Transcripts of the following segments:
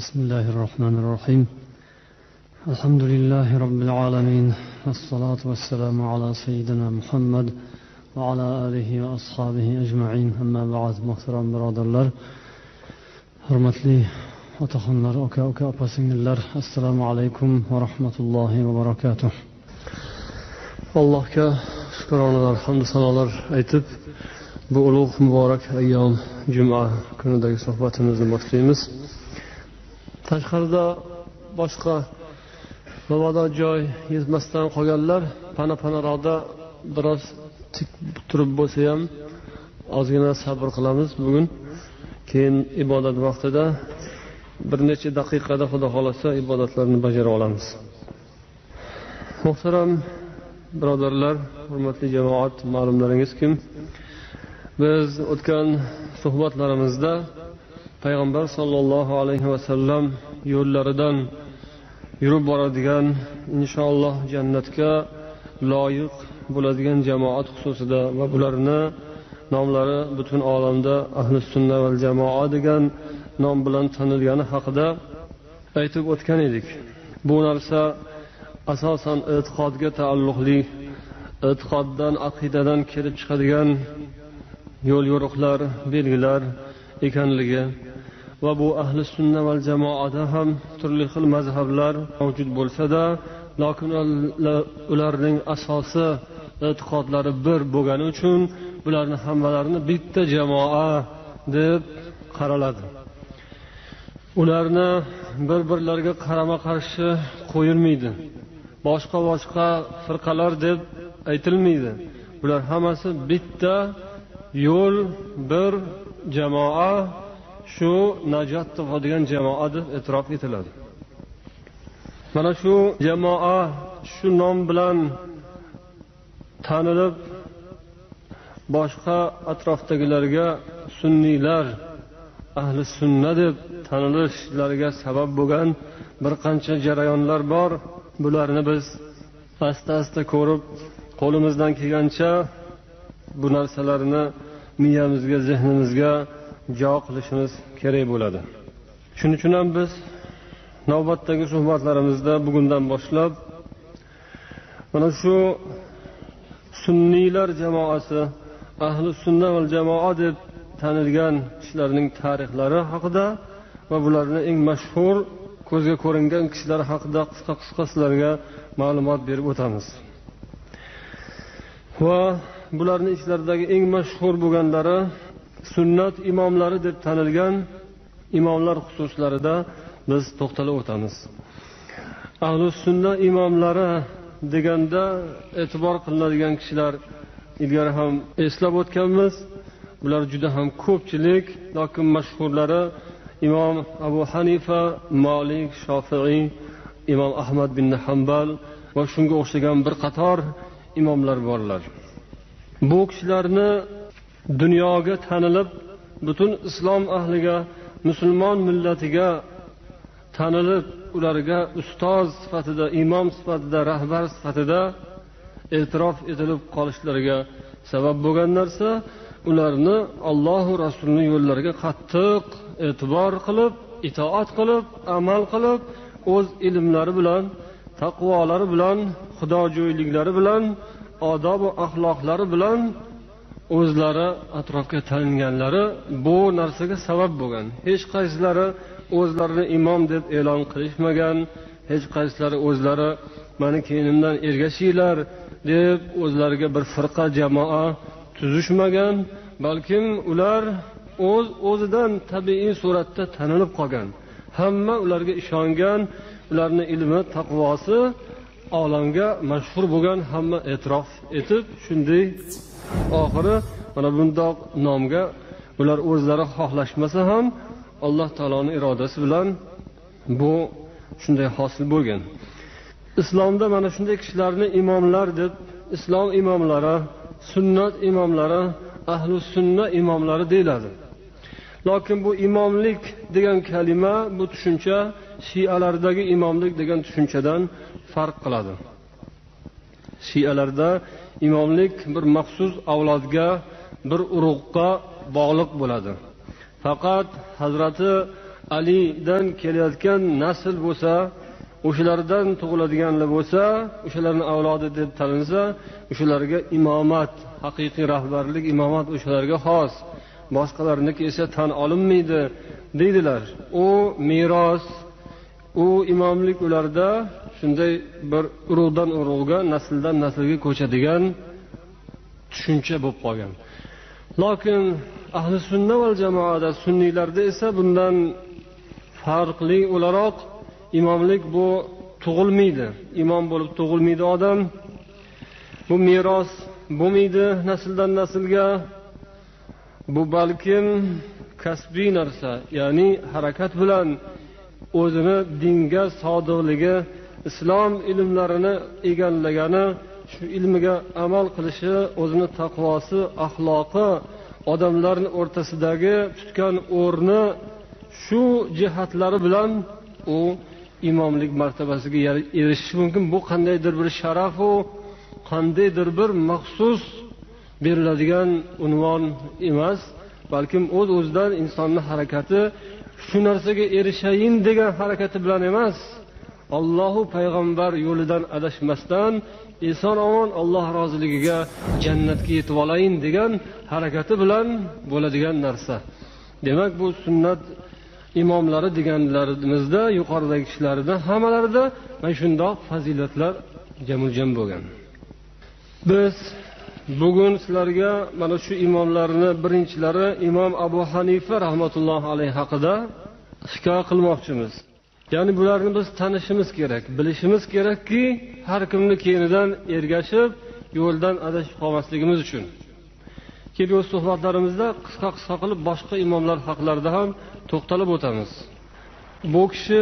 بسم الله الرحمن الرحيم الحمد لله رب العالمين والصلاة والسلام على سيدنا محمد وعلى آله وأصحابه أجمعين أما بعد محترم برادرlar hurmatli otaxonlar aka opa singillar assalomu alaykum va rahmatullohi va barakatuh. Allohga shukronalar hamdu sanolar aytib bu ulug' muborak ayyom juma kunidagi suhbatimizni boshlaymiz. Tashqarida boshqa mabodo joy yetmasdan qolganlar pana-panaroqda biroz tik turib bo'lsa ham ozgina sabr qilamiz. Bugun keyin ibodat vaqtida bir necha daqiqada Xudo xolasa ibodatlarni bajara olamiz. Muhtaram birodarlar, hurmatli jamoat, ma'lumlaringiz kim? Biz o'tgan suhbatlarimizda payg'ambar sollallohu alayhi vasallam yo'llaridan yurib boradigan, inshaalloh jannatga loyiq bo'ladigan jamoat xususida va bularni nomlari butun olamda ahli sunna val jamoa degan nom bilan tanilgani haqida aytib o'tgan edik. Bu narsa asosan e'tiqodga taalluqli, e'tiqoddan, aqidadan kelib chiqadigan yo'l yo'riqlar, belgilar ekanligi va bu ahli sunna val jamoada ham turli xil mazhablar mavjud bo'lsa-da, lekin ularning asosi e'tiqodlari bir bo'lgani uchun bularni hammalarini bitta jamoa deb qaraladi. Ularni bir-birlariga qarama-qarshi qo'yilmaydi. Boshqa firqalar deb aytilmaydi. Bular hammasi bitta yo'l, bir jamoa, shu najot topadigan jamoa deb e'tirof etiladi. Mana shu jamoa shu nom bilan tanilib boshqa atrofdagilarga sunniylar, ahli sunna deb tanilishlariga sabab bo'lgan bir qancha jarayonlar bor. Bularni biz asta ko'rib, qo'limizdan kelgancha bu narsalarni miyamizga, zehnimizga jo qilishimiz kerak bo'ladi. Shuning uchun ham biz navbatdagi suhbatlarimizda bugundan boshlab mana shu sunniylar jamoasi, ahli sunna val jamoa deb tanilgan kishilarning tarixlari haqida va bularning eng mashhur, ko'zga ko'ringan kishilar haqida qisqa sizlarga ma'lumot berib o'tamiz. Va bularning ichlaridagi eng mashhur bo'lganlari sunnat imomlari deb tanilgan imomlar xususlarida biz to'xtalib o'tamiz. Ahli sunna imomlari deganda e'tibor qilinadigan kishilar ilgari ham eslab o'tganmiz. Bular juda ham ko'pchilik, lekin mashhurlari Imom Abu Hanifa, Malik, Shofi'i, Imom Ahmad bin Hanbal va shunga o'xshagan bir qator imomlar borlar. Bu kishilarni dunyoga tanilib, butun islom ahliga, musulmon millatiga tanilib, ularga ustoz sifatida, imom sifatida, rahbar sifatida e'tirof etilib qolishlariga sabab bo'lgan narsa, ularni Alloh va Rasulining yo'llariga qattiq e'tibor qilib, itoat qilib, amal qilib, o'z ilmlari bilan, taqvolari bilan, xudojo'yliklari bilan, odob va axloqlari bilan o'zlari atrofga talinganlari bu narsaga sabab bo'lgan. Hech qaysilari o'zlarini imom deb e'lon qilishmagan, hech qaysilari o'zlari meni keyinimdan ergashinglar deb o'zlariga bir firqa jamoa tuzishmagan, balkim ular o'zidan tabiiy suratda tanilib qolgan. Hamma ularga ishongan, ularning ilmi, taqvosi olamga mashhur bo'lgan, hamma e'tirof etib, shunday oxiri mana bundoq nomga ular o'zlari xohlashmasa ham Alloh taoloning irodasi bilan bu shunday hosil bo'lgan. Islomda mana shunday kishilarni imomlar deb, islom imomlari, sunnat imomlari, ahli sunna imomlari deyiladi. Lekin bu imomlik degan kalima, bu tushuncha Shialardagi imomlik degan tushunchadan farq qiladi. Shialarda imomlik bir maxsus avlodga, bir urug'ga bog'liq bo'ladi. Faqat Hazrati alidan kelayotgan nasl bo'lsa, o'shalardan tug'iladiganlar bo'lsa, o'shalarning avlodi deb tanilsa, o'shalarga imomat, haqiqiy rahbarlik, imomat o'shalarga xos, boshqalarniki esa tan olinmaydi deydilar. U meros, u imomlik ularda shunday bir urug'dan urug'ga, nasldan naslga ko'chadigan tushuncha bo'lib qolgan. Lekin ahli sunna val jamoada, sunniylarda esa bundan farqli o'laroq imomlik bu tug'ilmaydi. Imom bo'lib tug'ilmaydi odam. Bu meros bo'lmaydi nasldan naslga. Bu balkim kasbiy narsa, ya'ni harakat bilan o'zini dinga sodiqligi, islom ilmlarini egallagani, shu ilmiga amal qilishi, o'zini taqvosi, axloqi, odamlarning o'rtasidagi tutgan o'rni, shu jihatlari bilan u imomlik martabasiga erishishi mumkin. Bu qandaydir bir sharaf, u qandaydir bir maxsus beriladigan unvon emas, balkim o'z-o'zidan insonning harakati shu narsaga erishayin degan harakati bilan emas, Allohu payg'ambar yo'lidan adashmasdan eson omon Alloh roziligiga, jannatga yetib olayin degan harakati bilan bo'ladigan narsa. Demak, bu sunnat imomlari deganlarimizda, yuqoridagi kishilarida hammalarida mana shundoq fazilatlar jamul-jam bo'lgan. Biz bugun sizlarga mana shu imomlarni birinchilari Imom Abu Hanifa rahmatullohi alayhi haqida hikoya qilmoqchimiz. Ya'ni bularni biz tanishimiz kerak, bilishimiz kerakki, har kimni keynidan ergashib, yo'ldan adashib qolmasligimiz uchun. Kelgusi suhbatlarimizda qisqa qilib boshqa imomlar haqlarida ham to'xtalib o'tamiz. Bu kishi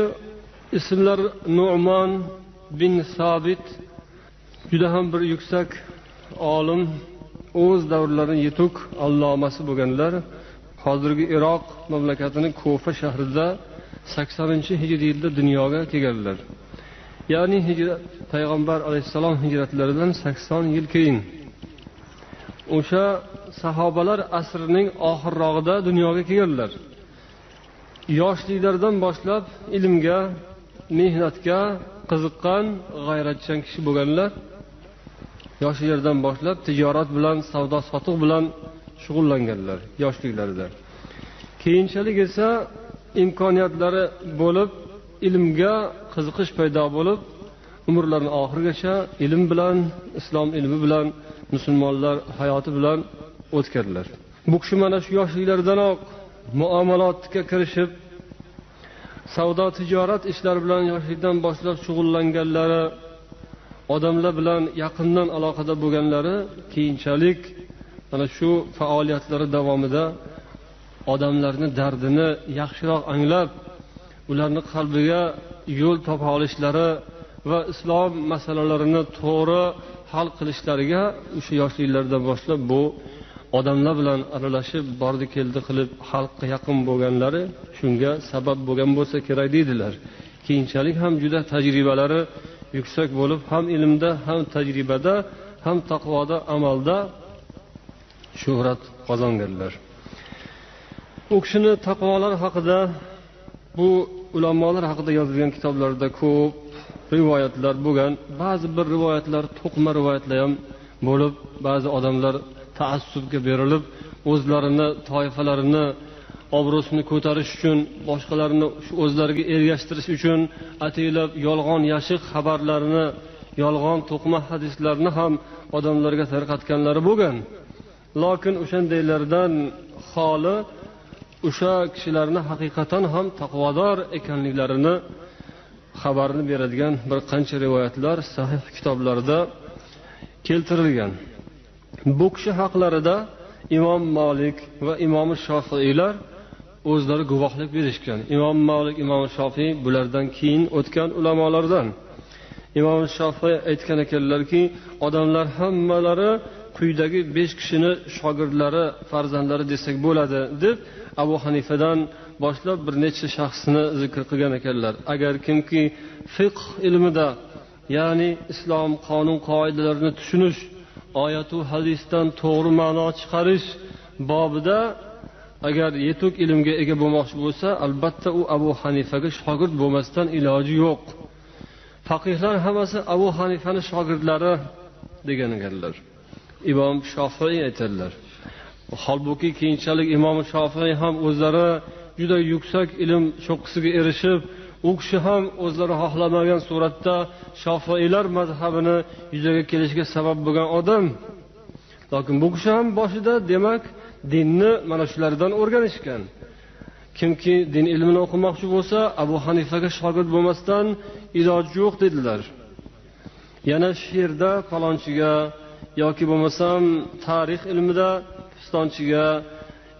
ismlar Nu'man bin Sabit, juda ham bir yuksak olim, o'z davrlarining yetuk allomasi bo'lganlar. Hozirgi Iroq mamlakatining Kufa shahrida 80-hijriy yilda dunyoga kelganlar. Ya'ni payg'ambar alayhisalom hijratlaridan 80 yil keyin. O'sha sahobalar asrining oxirrog'ida dunyoga kelganlar. Yoshliklaridan boshlab ilmga, mehnatga qiziqqan, g'ayratchan kishi bo'lganlar. Yoshliklaridan boshlab tijorat bilan, savdo sotiq bilan shug'ullanganlar yoshliklarida. Keyinchalik esa imkoniyatlari bo'lib, ilmga qiziqish paydo bo'lib, umrlarining oxirigacha ilm bilan, islom ilmi bilan, musulmonlar hayoti bilan o'tganlar. Bu kishi mana shu yoshliklaridanoq muomalotga kirishib, savdo tijorat ishlari bilan yoshlikdan boshlab shug'ullanganlari, odamlar bilan yaqindan aloqada bo'lganlari, keyinchalik mana shu faoliyatlari davomida odamlarning dardini yaxshiroq anglab, ularning qalbiga yo'l topa olishlari va islom masalalarini to'g'ri hal qilishlariga o'sha yoshliklaridan boshlab bu odamlar bilan aralashib, bordi keldi qilib xalqqa yaqin bo'lganlari shunga sabab bo'lgan bo'lsa kerak deydilar. Keyinchalik ham juda tajribalari yuksak bo'lib, ham ilmda, ham tajribada, ham taqvoda, amalda shuhrat qozonganlar. U kishini taqvolar haqida, bu ulamolar haqida yozilgan kitoblarda ko'p rivoyatlar bo'lgan. Ba'zi bir rivoyatlar to'qma rivoyatlar ham bo'lib, ba'zi odamlar taassubga berilib, o'zlarini, toifalarini obro'sini ko'tarish uchun, boshqalarni o'zlariga ergashtirish uchun ataylab yolg'on yashiq xabarlarni, yolg'on to'qma hadislarni ham odamlarga tarqatganlari bo'lgan. Lekin o'shandaylardan xoli o'sha kishilarni haqiqatan ham taqvodor ekanliklarini xabarini beradigan bir qancha rivoyatlar sahih kitoblarda keltirilgan. Bu kishi haqlarida Imom Malik va Imom Shofiiylar o'zlari guvohlik berishgan. Imom Malik, Imom Shofiiy bulardan keyin o'tgan ulamolardan. Imom Shofiiy aytgan ekanlarki, odamlar hammalari quyidagi 5 kishini shogirdlari, farzandlari desak bo'ladi deb Abu Hanifadan boshlab bir necha shaxsni zikr qilgan ekanlar. Agar kimki fiqh ilmida, ya'ni islom qonun qoidalarini tushunish, oyatu hadisdan to'g'ri ma'no chiqarish bobida agar yetuk ilmga ega bo'lmoqchi bo'lsa, albatta u Abu Hanifaga shogird bo'lmasdan iloji yo'q. Faqihlar hammasi Abu Hanifaning shogirdlari degan ekanlar. Imom Shofiy aytadilar. Holbuki keyinchalik Imom Shofiy ham o'zlari juda yuksak ilm cho'qqisiga erishib, u kishi ham o'zlari xohlamagan suratda Shofiylar mazhabini yuzaga kelishiga sabab bo'lgan odam. Lekin bu kishi ham boshida demak dinni mana shulardan o'rganishgan. Kimki din ilmini o'qimoqchi bo'lsa, Abu Hanifaga shogird bo'lmasdan iloji yo'q dedilar. Yana she'rda falonchiga yoki bo'lmasam tarix ilmida pistonchiga,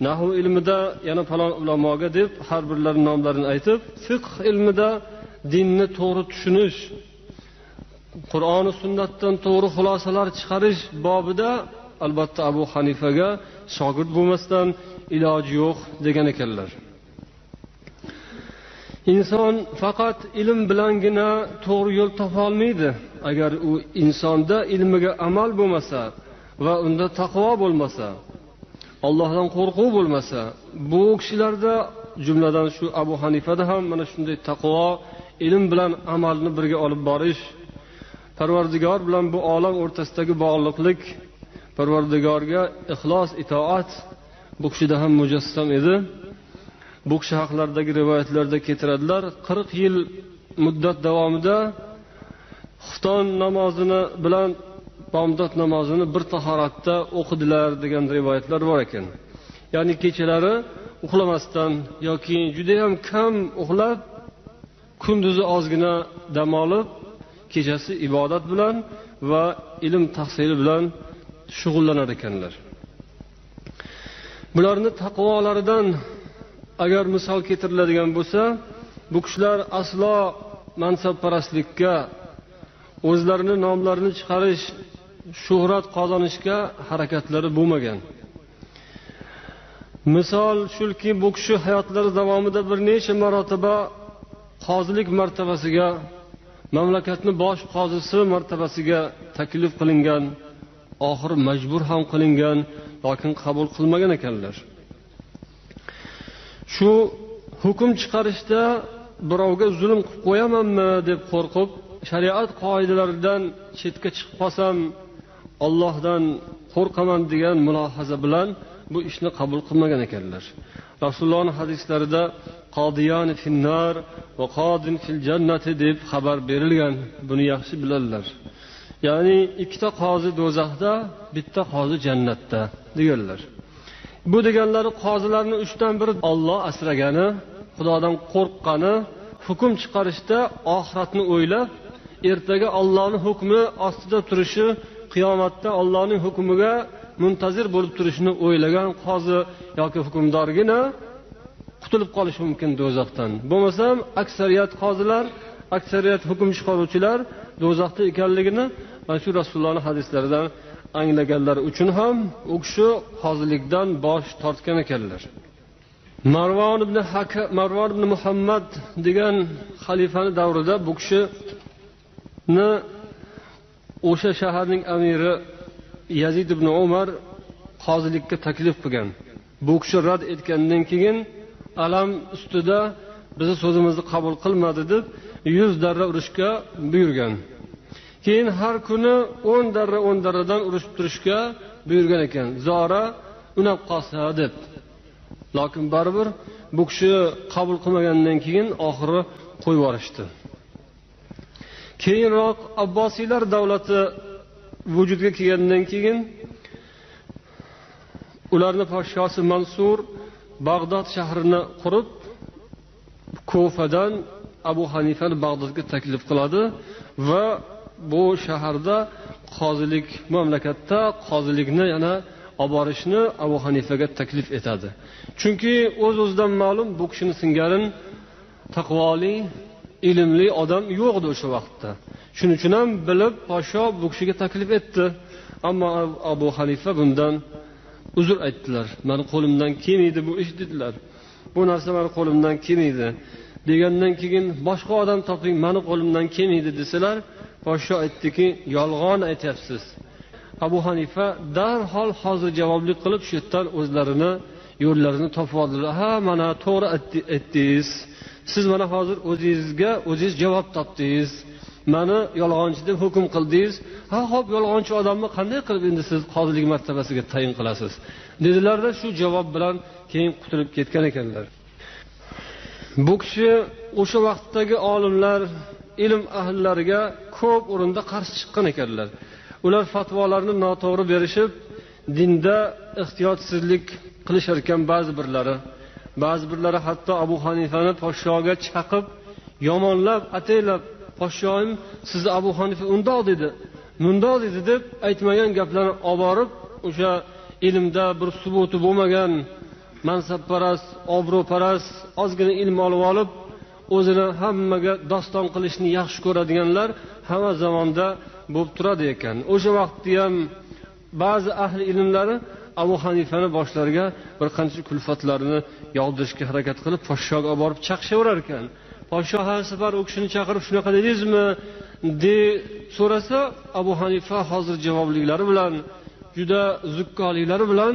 nahv ilmida yana falon ulamoga deb har birlarining nomlarini aytib, fiqh ilmida dinni to'g'ri tushunish, Qur'on va sunnatdan to'g'ri xulosalar chiqarish bobida albatta Abu Hanifaga shogird bo'lmasdan iloji yo'q degan ekanlar. Inson faqat ilm bilangina to'g'ri yo'l topa olmaydi. Agar u insonda ilmiga amal bo'lmasa va unda taqvo bo'lmasa, Allohdan qo'rquv bo'lmasa, bu kishilarda jumladan shu Abu Hanifada ham mana shunday taqvo, ilm bilan amalni birga olib borish, Parvardigor bilan bu olam o'rtasidagi bog'liqlik, Parvardigorga ixlos, itoat bu kishida ham mujassam edi. Bu kishi haqlaridagi rivoyatlarda keltiradilar, 40 yil muddat davomida xufton namozini bilan bomdod namozini bir tahoratda o'qidilar degan rivoyatlar bor ekan. Ya'ni kechalari uxlamasdan yoki juda ham kam uxlab, kunduzi ozgina dam olib, kechasi ibodat bilan va ilm tahsili bilan shug'ullanar ekanlar. Bularni taqvolaridan agar misol keltiriladigan bo'lsa, bu kishilar aslo mansabparastlikka, o'zlarining nomlarini chiqarish, shuhrat qozonishga harakatlari bo'lmagan. Misol shulki, bu kishi hayotlari davomida bir necha marotaba qozilik martabasiga, mamlakatning bosh qozisi martabasiga taklif qilingan, oxir majbur ham qilingan, lekin qabul qilmagan ekanlar. Shu hukm chiqarishda birovga zulm qilib qo'yamanmi deb qo'rqib, shariat qoidalaridan chetga chiqib qolsam, Allohdan qo'rqaman degan mulohaza bilan bu ishni qabul qilmagan ekanlar. Rasulullohning hadislarida qodiyan finnar va qodin fil jannati deb xabar berilgan. Buni yaxshi biladilar. Ya'ni ikkita qozi do'zaxda, bitta qozi jannatda deganlar. Bu deganlari qozilarning 3dan biri Alloh asragani, Xudodan qo'rqqani, hukm chiqarishda oxiratni o'ylab, ertaga Allohning hukmi ostida turishi, qiyomatda Allohning hukmiga muntazir bo'lib turishini o'ylagan qozi yoki hukmdorgina qutulib qolishi mumkin do'zaxdan. Bo'lmasam aksariyat qozilar, aksariyat hukm chiqaruvchilar do'zaxda ekanligini mana shu Rasulullohning hadislaridan anglaganlar uchun ham u kishi qozilikdan bosh tortgan ekanlar. Marvon ibn Muhammad degan xalifani davrida bu kishini o'sha shaharning amiri Yazid ibn Umar qozilikka taklif qilgan. Bu kishi rad etgandan keyin alam ustida bizni so'zimizni qabul qilmadi deb 100 darra urishga buyurgan. Keyin har kuni 10 darradan urishib turishga buyurgan ekan. Zora unab qolsa deb. Lekin baribir bu kishi qabul qilmagandan keyin oxiri qo'yib yuborishdi. Keyinroq Abbosiylar davlati vujudga kelgandan keyin ularning podshosi Mansur Bag'dod shahrini qurib, Kufadan Abu Hanifani Bag'dodga taklif qiladi va bu shaharda qozilik, mamlakatda qozilikni yana olib borishni Abu Hanifaga taklif etadi. Chunki o'z-o'zidan ma'lum, bu kishining singari taqvoli, ilmli odam yo'q edi o'sha vaqtda. Shuning uchun ham bilib podsho bu kishiga taklif etdi. Ammo Abu Hanifa bundan uzr aytdilar. Meni qo'limdan kelmaydi bu ish dedilar. Bu narsa meni qo'limdan kelmaydi degandan keyin boshqa odam toping, meni qo'limdan kelmaydi desalar, podsho aytdiki, yolg'on aytyapsiz. Abu Hanifa darhol hozir javoblik qilib shu yerdan o'zlarini yo'llarini topib oldilar. Ha, mana to'g'ri aytdingiz. Siz mana hozir o'zingiz javob topdingiz. Mani yolg'onchi deb hukm qildingiz. Ha, xo'p, yolg'onchi odamni qanday qilib endi siz qozilik martabasiga tayin qilasiz? Dedilarda shu javob bilan keyin qutulib ketgan ekanlar. Bu kishi o'sha vaqtdagi olimlar, ilm ahllariga ko'p o'rinda qarshi chiqqan ekanlar. Ular fatvolarni noto'g'ri berishib, dinda ehtiyotsizlik qilishar ekan ba'zi birlari hatto Abu Hanifani podshoga chaqib, yomonlab, ataylab, "Podshoyim, sizni Abu Hanifa undoq dedi, mundoq dedi" deb aytmagan gaplarni olib borib, o'sha ilmda bir subuti bo'lmagan mansabparast, obro'parast, ozgina ilm olib, o'zini hammaga doston qilishni yaxshi ko'radiganlar hamma zamonda bo'lib turadi ekan. O'sha vaqtda ham ba'zi ahli ilmlari Abu Hanifani boshlariga bir qancha kulfatlarni yog'dirishga harakat qilib, podshoga olib borib chaqishaverar ekan. Podsho har safar u kishini chaqirib shunaqa dedingizmi deb so'rasa, Abu Hanifa hozir javobliklari bilan, juda zukkoliklari bilan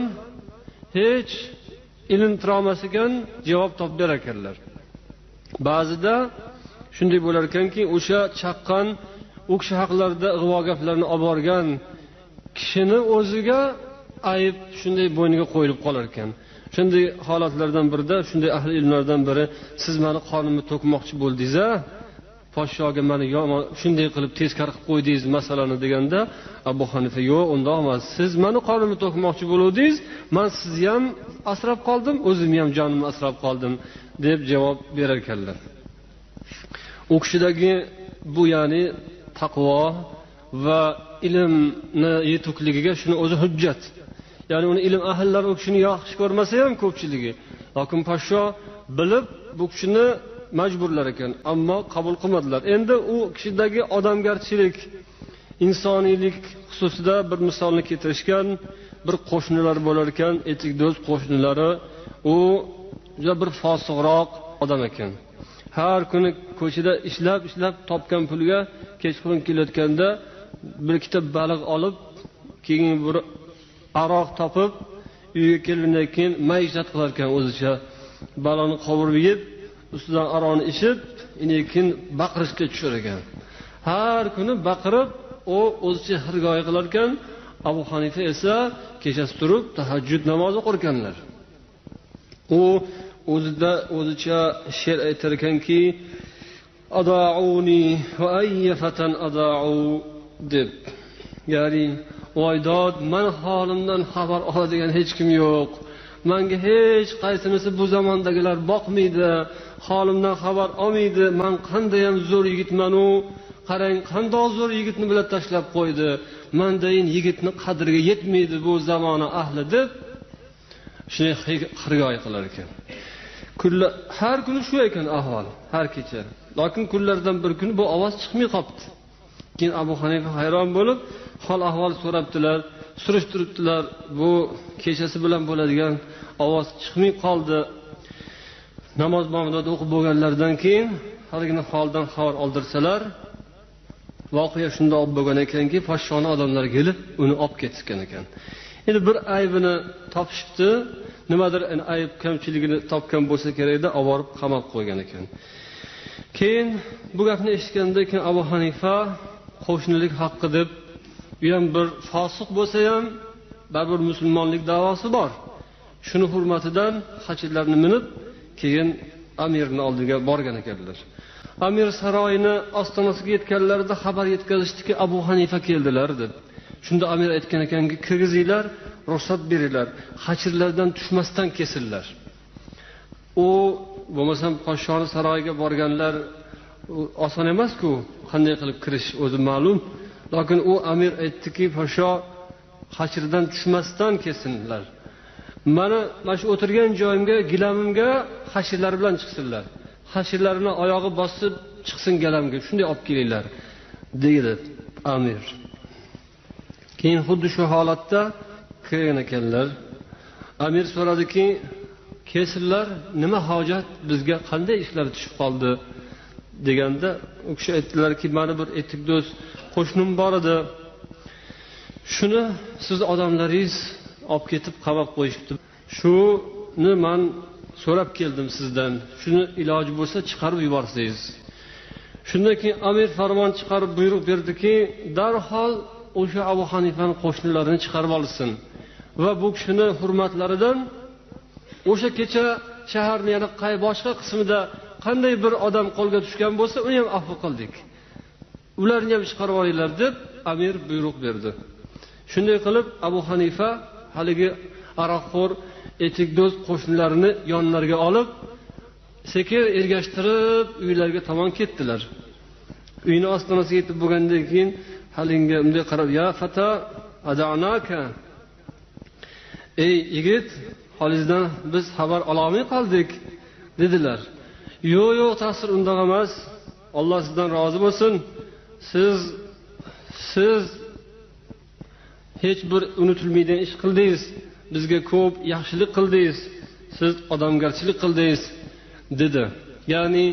hech ilintirolmas ekan, javob topib berar ekanlar. Ba'zida shunday bo'lar ekanki, o'sha chaqqan, u kishi haqlarida ig'vo gaplarni olib borgan kishini o'ziga ayb shunday bo'yniga qo'yilib qolar ekan. Shunday holatlardan birida, shunday ahli ilmlardan biri, siz meni qonimni to'kmoqchi bo'ldingiz-a? Podshoga meni shunday qilib teskari qilib qo'ydingiz masalani deganda, Abu Hanifa yo'q, undoq emas. Siz meni qonimni to'kmoqchi bo'ldingiz, men sizni ham asrab qoldim, o'zimni ham jonimni asrab qoldim deb javob berar ekanlar. U kishidagi bu ya'ni taqvo va ilmni yetukligiga shuni o'zi hujjat. Ya'ni uni ilm ahllari u kishini yaxshi ko'rmasa ham ko'pchiligi, lekin podsho bilib bu kishini majburlar ekan, ammo qabul qilmadilar. Endi u kishidagi odamgarchilik, insoniylik xususida bir misolni keltirishgan. Bir qo'shnilar bo'lar ekan, etikdo'z qo'shnilari. U juda bir fosiqroq odam ekan. Har kuni ko'chada ishlab topgan pulga kechqurun kelayotganda bir ikkita baliq olib, keyin bir aroq topib, uyga kelgandan keyin maishat qilar ekan o'zicha. Balonni qovurib yeb, ustidan aroqni ichib, keyin baqirishga tushar ekan. Har kuni baqirib, u o'zicha xirgoyi qilar ekan. Abu Hanifa esa kechasi turib tahajjud namozi o'qirganlar. U o'zicha she'r aytar ekanki, "Adauni va ayyafatan adau" deb. Ya'ni voydod, men holimdan xabar oladigan hech kim yo'q. Menga hech qaysinisi bu zamondagilar boqmaydi, holimdan xabar olmaydi. Men qanday ham zo'r yigitman-u, qarang, qanday zo'r yigitni bilan tashlab qo'ydi. Mendayin yigitni qadriga yetmaydi bu zamona ahli deb shunday xirgoyi qilar ekan. Har kuni shu ekan ahvol, har kecha. Lekin kunlardan bir kun bu ovoz chiqmay qopti. Keyin Abu Hanifa hayron bo'lib, hol ahvol so'rabdilar, surishtiribdilar. Bu kechasi bilan bo'ladigan ovoz chiqmay qoldi. Namoz bomdod o'qib bo'lganlardan keyin haligini holdan xabar oldirsalar, voqea shunda olib bo'lgan ekanki, podshoning odamlari kelib uni olib ketishgan ekan. Endi bir aybini topishibdi, nimadir ayb kamchiligini topgan bo'lsa kerakda, olib borib qamab qo'ygan ekan. Keyin bu gapni eshitgandan keyin Abu Hanifa qo'shnilik haqqi deb, u ham bir fosiq bo'lsa ham baribir musulmonlik da'vosi bor. Shuni hurmatidan xachirlarni minib, keyin amirning oldiga borgan ekanlar. Amir saroyini ostonasiga yetganlarida xabar yetkazishdiki, Abu Hanifa keldilar deb. Shunda amir aytgan ekanki, kirgizinglar, ruxsat beringlar, xachirlardan tushmasdan kesillar. U bo'lmasam podshoning saroyiga borganlar oson emas-ku, qanday qilib kirish o'zi ma'lum. Lekin u amir aytdiki, podsho xachirdan tushmasdan kesinlar. Mana shu o'tirgan joyimga, gilamimga xachirlar bilan chiqsinlar. Xachirlarini oyog'i bosib chiqsin gilamga, shunday olib kelinglar, deydi amir. Keyin xuddi shu holatda kirgan ekanlar. Amir so'radiki, kesinlar, nima hojat, bizga qanday ishlar tushib qoldi deganda, u kishi aytdilarki, mana bir etikdo'z qo'shnim bor edi. Shuni siz odamlaringiz olib ketib qamab qo'yishdi. Shu shuni man so'rab keldim sizdan, shuni iloji bo'lsa chiqarib yuborsangiz. Shundan keyin amir farmon chiqarib buyruq berdiki, darhol o'sha Abu Hanifaning qo'shnilarini chiqarib olsin va bu kishini hurmatlaridan o'sha kecha shaharning yana boshqa qismida qanday bir odam qo'lga tushgan bo'lsa, uni ham afv qildik. Ularni ham chiqarib olinglar deb amir buyruq berdi. Shunday qilib Abu Hanifa haligi aroqxo'r etikdo'z qo'shnilarini yonlariga olib, sekin ergashtirib uylariga tomon ketdilar. Uyning ostonasiga yetib bo'lgandan keyin halinga unday qarab, "Ya fata, adanaka." Ey yigit, holingizdan biz xabar ololmay qoldik, dedilar. Yo'q, ta'sir undan emas. Alloh sizdan rozi bo'lsin. Siz hech bir unutilmaydigan ish qildingiz. Bizga ko'p yaxshilik qildingiz. Siz odamgarchilik qildingiz, dedi. Ya'ni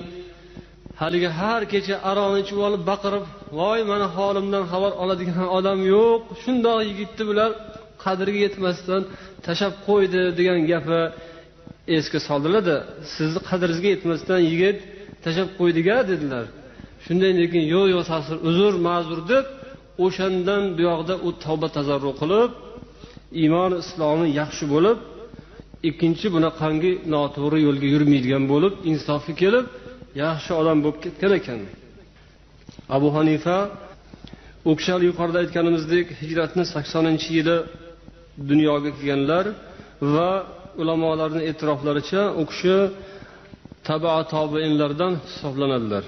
haligi har kecha aroqni ichib olib baqirib, "Voy, meni holimdan xabar oladigan odam yo'q. Shundoq yigitni bular qadriga yetmasdan tashab qo'ydi" degan gapni esga soldilar-da, "Sizni qadringizga yetmasdan yigit tashab qo'ydiga" dedilar. Shundan keyin yo'q, ta'sir, uzr, ma'zur deb o'shandan bu yoqda u tavba tazarru qilib, iymon islomi yaxshi bo'lib, ikkinchi bunaqangi noto'g'ri yo'lga yurmaydigan bo'lib, insofi kelib, yaxshi odam bo'lib ketgan ekan. Abu Hanifa o'kshal yuqorida aytganimizdek hijratning 80-yili dunyoga kelganlar va ulamolarning e'tiroflaricha u kishi tabi'in-tobiinlardan hisoblanadilar.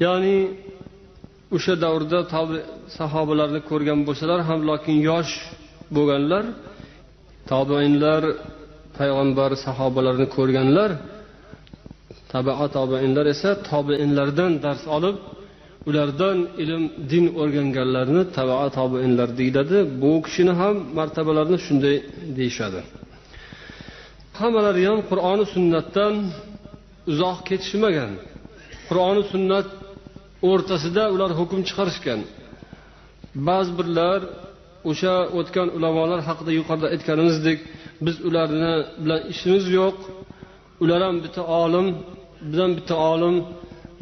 Ya'ni o'sha davrda sahobalarni ko'rgan bo'lsalar ham, lekin yosh bo'lganlar, tobiinlar payg'ambar sahobalarni ko'rganlar, tobiinlar esa tobiinlardan dars olib, ulardan ilm, din o'rganganlarni tobiinlar deyiladi. Bu kishini ham martabalarini shunday deyshadi. Hammalari ham Qur'on va sunnatdan uzoq ketishmagan. Qur'on va sunnat o'rtasida ular hukm chiqarishgan. Ba'zi birlar o'sha o'tgan ulamolar haqida yuqorida aytganimizdek, biz ularni bilan ishimiz yo'q. Ular ham bitta olim, bizdan bitta olim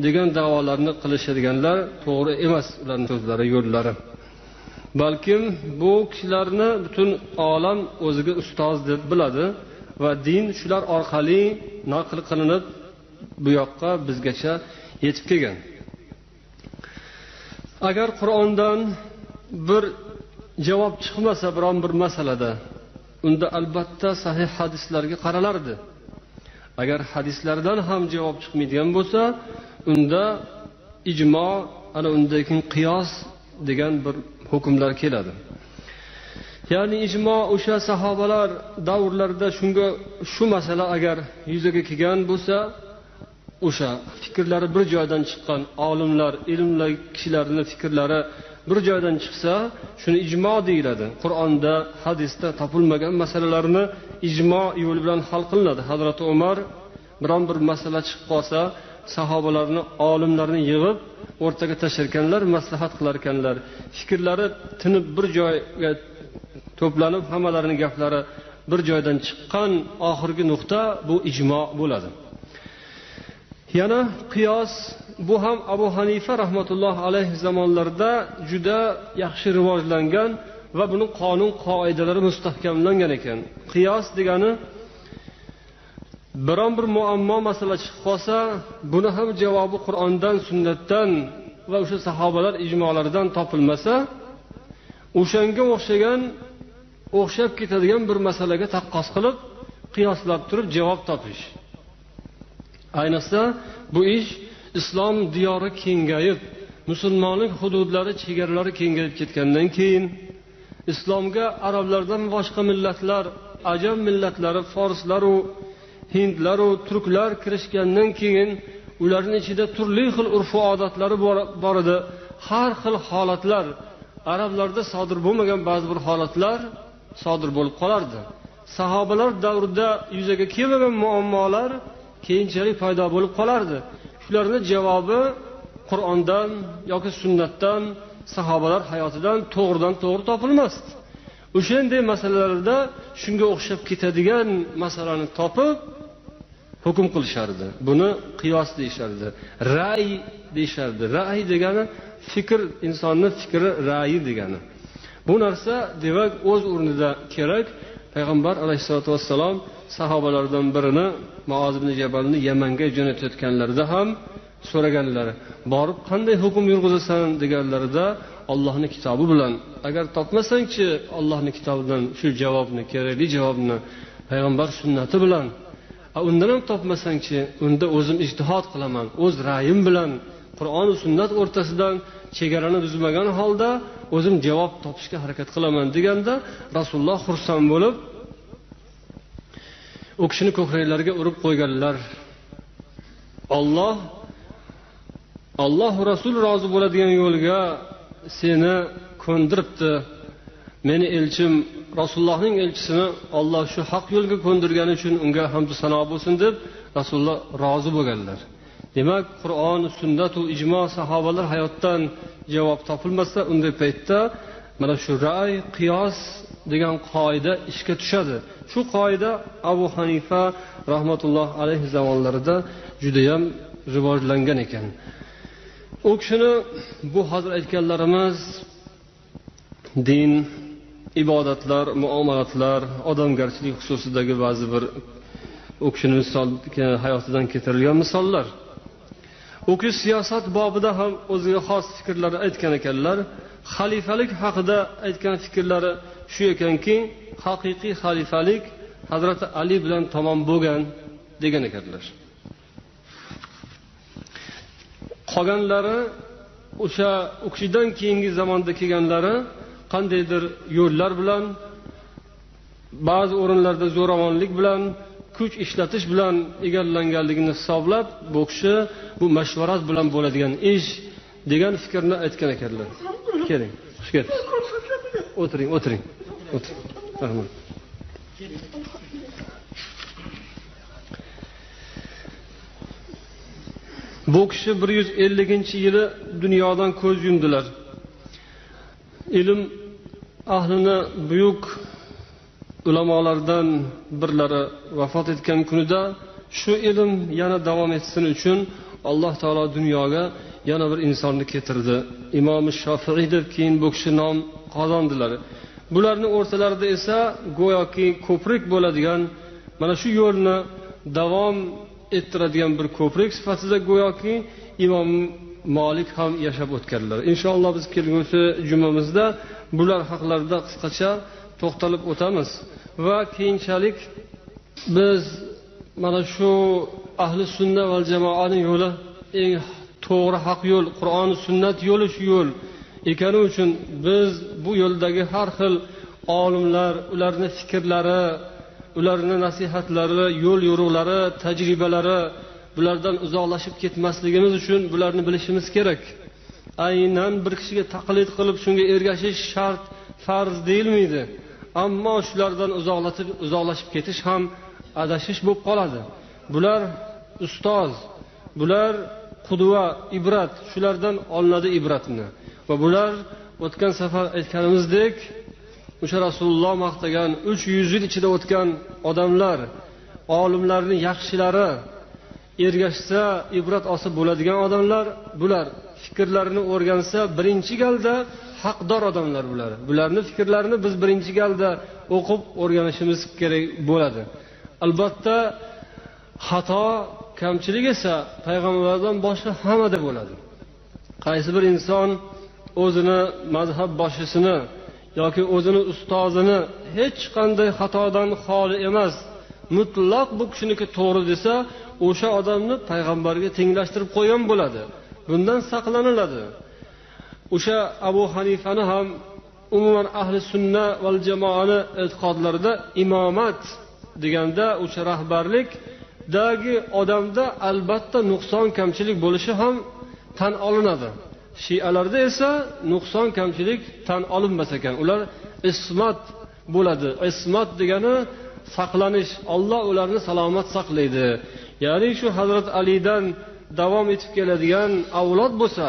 degan da'volarni qilishadiganlar to'g'ri emas, ularning so'zlari, yo'llari. Balkim bu kishilarni butun olam o'ziga ustoz deb biladi va din shular orqali naql qilinib bu yoqqa bizgacha yetib kelgan. Agar Qur'ondan bir javob chiqmasa biron bir masalada, unda albatta sahih hadislarga qaralardi. Agar hadislardan ham javob chiqmaydigan bo'lsa, unda ijmo, ana undan keyin qiyos degan bir hukmlar keladi. Ya'ni ijmo o'sha sahobalar davrlarida shu masala agar yuzaga kelgan bo'lsa, o'sha fikrlari bir joydan chiqqan olimlar, ilmli kishilarning fikrlari bir joydan chiqsa, shuni ijmo deyiladi. Qur'onda, hadisda topilmagan masalalarni ijmo yo'li bilan hal qilinadi. Hazrat Umar biron bir masala chiqib qolsa, sahobalarni, olimlarni yig'ib o'rtaga tasharkanlar, maslahat qilar ekanlar. Fikrlari tinib bir joyga to'planib, hammalarining gaplari bir joydan chiqqan oxirgi nuqta bu ijmo bo'ladi. Yana qiyos, bu ham Abu Hanifa rahmatulloh alayhi zamonlarida juda yaxshi rivojlangan va buni qonun qoidalari mustahkamlangan ekan. Qiyos degani biron bir muammo masala chiqib qolsa, buni ham javobi Qur'ondan, sunnatdan va o'sha sahobalar ijmolaridan topilmasa, o'shanga o'xshab ketadigan bir masalaga taqqos qilib, qiyoslab turib javob topish. Ayniqsa bu ish islom diyori kengayib, musulmonlik hududlari, chegaralari kengayib ketgandan keyin, islomga arablardan boshqa millatlar, ajam millatlari, forslar, hindlar, turklar kirishgandan keyin ularning ichida turli xil urf-odatlari bor edi. Har xil holatlar, arablarda sodir bo'lmagan ba'zi bir holatlar sodir bo'lib qolardi. Sahobalar davrida yuzaga kelmagan muammolar keyinchalik paydo bo'lib qolardi. Shularning javobi Qur'ondan yoki sunnatdan, sahobalar hayotidan to'g'ridan to'g'ri topilmasdi. o'shanday masalalarda shunga o'xshab ketadigan masalani topib hukm qilishardi. Buni qiyos deyishardi, ra'y deyishardi. Ra'y degani fikr, insonning fikri ra'yi degani. Bu narsa demak o'z o'rnida kerak. Payg'ambar alayhisolatu vassalom sahobalardan birini, Muoz ibn Jabalni Yamanga jo'natayotganlarida ham so'raganlar. Borib qanday hukm yurg'izasan deganlarida Allohning kitobi bilan, agar topmasang-chi Allohning kitobidan shu javobni, kerakli javobni payg'ambar sunnati bilan, undan ham topmasang-chi, unda o'zim ijtihod qilaman, o'z ra'yim bilan Qur'on va sunnat o'rtasidan chegarani buzmagan holda o'zim javob topishga harakat qilaman deganda Rasululloh xursand bo'lib u kishini ko'kraklariga urib qo'yganlar. Alloh va Rasul rozi bo'ladigan yo'lga seni ko'ndiribdi. Meni elchim Rasulullohning elchisini Alloh shu haq yo'lga ko'ndirgani uchun unga hamd sano bo'lsin deb Rasululloh rozi bo'lganlar. Demak, Qur'on, sunnat va ijmo sahobalar hayotdan javob topilmasa, unday paytda mana shu ra'y, qiyos degan qoida ishga tushadi. Shu qoida Abu Hanifa rahmatulloh alayhi zamonlarida juda ham rivojlangan ekan. U kishini bu hozir aytganlarimiz din, ibodatlar, muomalatlar, odamgarchilik xususidagi ba'zi bir u kishining hayotidan keltirilgan misollar. U kishi siyosat bobida ham o'ziga xos fikrlar aytgan ekanlar. Xalifalik haqida aytgan fikrlari shu ekanki, haqiqiy xalifalik Hazrati Ali bilan tamom bo'lgan degan ekanlar. Qolganlari o'sha u kishidan keyingi zamonda kelganlari qandaydir yo'llar bilan, ba'zi o'rinlarda zo'ravonlik bilan, kuch ishlatish bilan egallanganligini hisoblab, bu kishi bu mashvarat bilan bo'ladigan ish degan fikrni aytgan ekanlar. Keling, xush kelibsiz. O'tiring. Rahmat. Bu kishi 150-yili dunyodan ko'z yumdilar. Ilm ahlini buyuk ulamolardan birlari vafot etgan kunida shu ilm yana davom etsin uchun Alloh taolo dunyoga yana bir insonni keltirdi. Imom Shofiiy deb keyin bu kishi nom qozondilar. Bularning o'rtalarida esa go'yoki ko'prik bo'ladigan, mana shu yo'lni davom ettiradigan bir ko'prik sifatida go'yoki Imom Malik ham yashab o'tganlar. Inshaalloh biz kelgusi jumamizda bular haqlarida qisqacha to'xtalib o'tamiz va keyinchalik biz mana shu ahli sunna va jamoaning yo'li eng to'g'ri haq yo'l, Qur'on sunnat yo'li shu yo'l ekani uchun biz bu yo'ldagi har xil olimlar, ularning fikrlari, ularning nasihatlari, yo'l yo'riqlari, tajribalari, bulardan uzoqlashib ketmasligimiz uchun bularni bilishimiz kerak. Aynan bir kishiga taqlid qilib shunga ergashish shart, farz deyilmaydi. Ammo shulardan uzoqlashib ketish ham adashish bo'lib qoladi. Bular ustoz, bular qudva, ibrat, shulardan olinadi ibratni. Va bular o'tgan safar aytganimizdek, o'sha Rasululloh maqtagan 300 yil ichida o'tgan odamlar, olimlarning yaxshilari ergashsa ibrat olsa bo'ladigan odamlar, bular fikrlarini o'rgansa birinchi galda haqdor odamlar bular. Bularning fikrlarini biz birinchi galda o'qib o'rganishimiz kerak bo'ladi. Albatta xato, kamchilik esa payg'ambarlardan boshqa hammada bo'ladi. Qaysi bir inson o'zini mazhab boshisini yoki o'zini ustozini hech qanday xatodan xoli emas, mutlaq bu kishiniki to'g'ri desa, o'sha odamni payg'ambarga tenglashtirib qo'ygan bo'ladi. Bundan saqlaniladi. O'sha Abu Hanifani ham umuman ahli sunna va jamoani e'tiqodlarida imomat deganda o'sha rahbarlikdagi odamda albatta nuqson kamchilik bo'lishi ham tan olinadi. Shialarda esa nuqson kamchilik tan olinmas ekan. Ular ismat bo'ladi. Ismat degani saqlanish. Alloh ularni salomat saqlaydi. Ya'ni shu Hazrat Alidan davom etib keladigan avlod bo'lsa,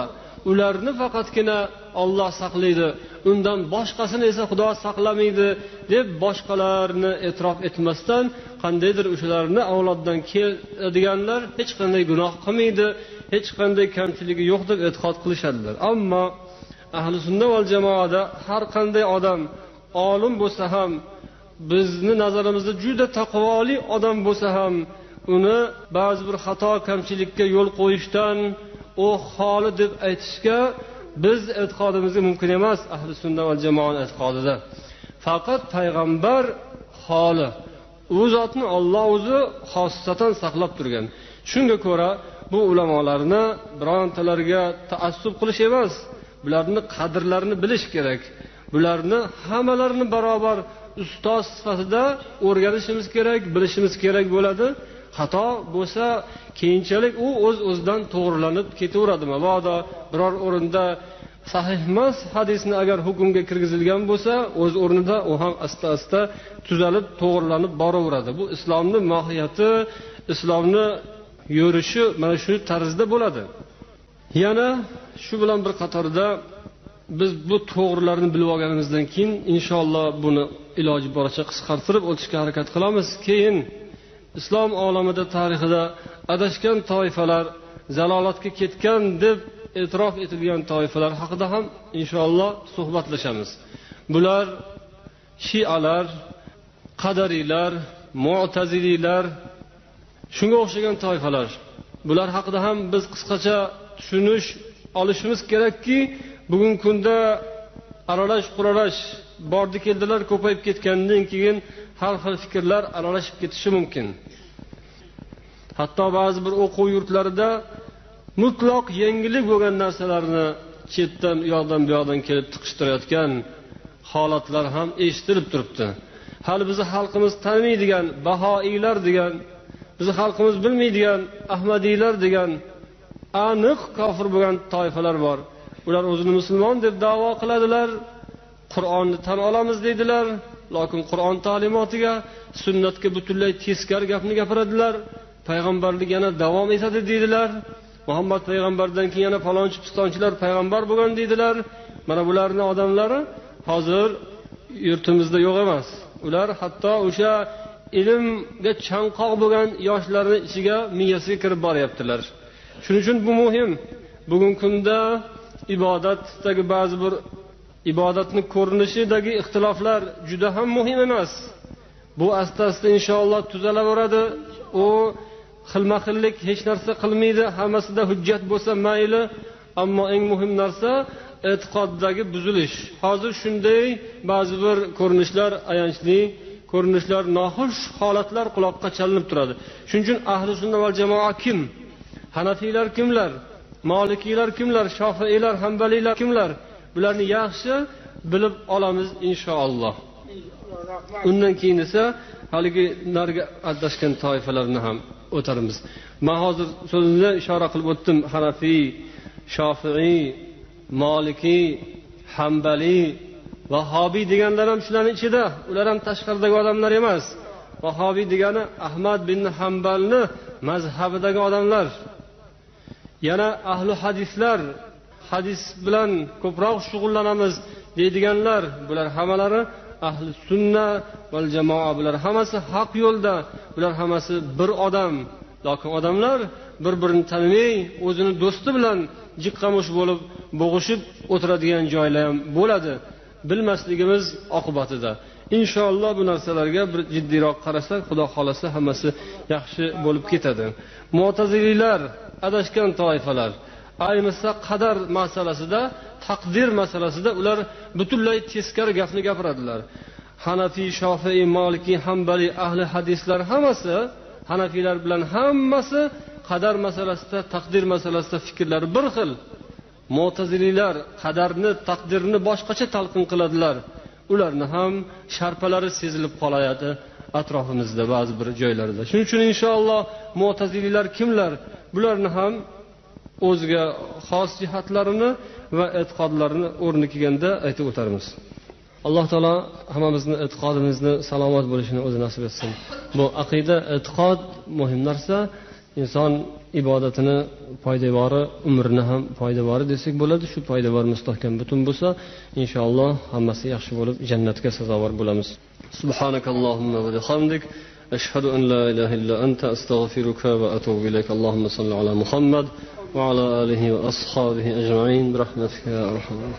ularni faqatgina Alloh saqlaydi. undan boshqasini esa Xudo saqlamaydi deb boshqalarni e'tirof etmasdan qandaydir o'shalarni avloddan keladiganlar hech qanday gunoh qilmaydi, hech qanday kamchiligi yo'q deb e'tiqod qilishadilar. Ammo ahli sunna val jamoada har qanday odam olim bo'lsa ham, bizni nazarimizda juda taqvoli odam bo'lsa ham, uni ba'zi bir xato kamchilikka yo'l qo'yishdan u xoli deb aytishga biz e'tiqodimizga mumkin emas. Ahli sunna val jamoat e'tiqodida faqat payg'ambar xoli, u zotni Alloh o'zi xossatan saqlab turgan. Shunga ko'ra bu ulamolarni birontalarga taassub qilish emas, bularni qadrlarini bilish kerak. Bularni hammalarini barobar ustoz sifatida o'rganishimiz kerak, bilishimiz kerak bo'ladi. Xato bo'lsa keyinchalik u o'z-o'zidan to'g'rilanib ketaveradi. Mabodo biror o'rinda sahih emas hadisni agar hukmga kirgizilgan bo'lsa, o'z o'rnida u ham asta-asta tuzalib, to'g'rilanib boraveradi. Bu islomning mohiyati, islomni yurishi mana shu tarzda bo'ladi. Yana shu bilan bir qatorda biz bu to'g'rilarni bilib olganimizdan keyin inshaalloh buni iloji boricha qisqartirib o'tishga harakat qilamiz. Keyin islom olamida tarixida adashgan toifalar, zalolatga ketgan deb e'tirof etilgan toifalar haqida ham inshaalloh suhbatlashamiz. Bular Shialar, Qadariylar, Mu'tazililar, shunga o'xshagan toifalar. Bular haqida ham biz qisqacha tushunish olishimiz kerakki, bugungi kunda aralash-quralash bordi-keldilar ko'payib ketgandan keyin har xil fikrlar aralashib ketishi mumkin. Hatto ba'zi bir o'quv yurtlarida mutlaq yangilik bo'lgan narsalarni chetdan, u yoqdan bu yoqdan kelib tiqishtirayotgan holatlar ham eshitilib turibdi. Hali bizni xalqimiz tanimaydigan Bahoiylar degan, bizni xalqimiz bilmaydigan Ahmadiylar degan aniq kofir bo'lgan toifalar bor. Ular o'zini musulmon deb da'vo qiladilar, Qur'onni tan olamiz deydilar, lekin Qur'on ta'limotiga, sunnatga butunlay teskari gapni gapiradilar. Payg'ambarlik yana davom etadi deydilar. Muhammad payg'ambardan keyin yana falonchi pistonchilar payg'ambar bo'lgan deydilar. Mana bularning odamlari hozir yurtimizda yo'q emas. Ular hatto o'sha ilmga chanqoq bo'lgan yoshlarning ichiga, miyasiga kirib boryaptilar. Shuning uchun bu muhim. Bugungi kunda ibodatdagi ba'zi bir ibodatning ko'rinishidagi ixtiloflar juda ham muhim emas. Bu asta-asta inshaalloh tuzalaveradi. U xilma-xillik hech narsa qilmaydi, hammasida hujjat bo'lsa mayli, ammo eng muhim narsa e'tiqoddagi buzilish. Hozir shunday ba'zi bir ko'rinishlar, ayanchli ko'rinishlar, noxush holatlar quloqqa chalinib turadi. Shuning uchun ahli sunna val jamoa kim? Hanafiylar kimlar? Malikiylar kimlar? Shofiiylar, Hanbaliylar kimlar? Bularni yaxshi bilib olamiz inshaalloh. Undan keyin esa haligi narga adashgan toifalarni ham o'tarimiz. Men hozir so'zimda ishora qilib o'tdim. Hanafiy, Shofiiy, Malikiy, Hanbali, Vahobiy deganlar ham shularning ichida. Ular ham tashqaridagi odamlar emas. Vahobiy degani Ahmad bin Hanbalni mazhabidagi odamlar. Yana ahli hadislar, hadis bilan ko'proq shug'ullanamiz deydiganlar, bular hammalari ahli sunna val jamoa. Bular hammasi haq yo'lda, bular hammasi bir odam. Lekin odamlar bir-birini tanimay, o'zini do'sti bilan jiqqamush bo'lib, bo'g'ishib o'tiradigan joylar ham bo'ladi. Bilmasligimiz oqibatida. Inshaalloh bu narsalarga bir jiddiyroq qarasak, Xudo xolasa hammasi yaxshi bo'lib ketadi. Mu'tazililar adashgan toifalar. Ayniqsa qadar masalasida, taqdir masalasida ular butunlay teskari gapni gapiradilar. Hanafiy, Shofiiy, Maliki, Hanbali, ahli hadislar hammasi, Hanafiylar bilan hammasi qadar masalasida, taqdir masalasida fikrlari bir xil. Mu'tazililar qadarni, taqdirni boshqacha talqin qiladilar. Ularni ham sharpalari sezilib qolayadi atrofimizda ba'zi bir joylarda. Shuning uchun inshaalloh Mu'tazililar kimlar? Bularni ham o'ziga xos jihatlarini va e'tiqodlarini o'rni kelganda aytib o'tarmiz. Alloh taolo hammamizni e'tiqodimizni salomat bo'lishini o'zi nasib etsin. Bu aqida, e'tiqod muhim narsa. inson ibodatini poydevori, umrini ham poydevori desak bo'ladi. Shu poydevor mustahkam butun bo'lsa, inshaalloh hammasi yaxshi bo'lib, jannatga sazovor bo'lamiz. Subhanakallohumma va bihamdik, ashhadu an la ilaha illa anta, astaghfiruka va atubu ilayk. Allohumma salli ala Muhammad va ala alihi va ashabihi ajma'in bi rahmatika ya arhamar.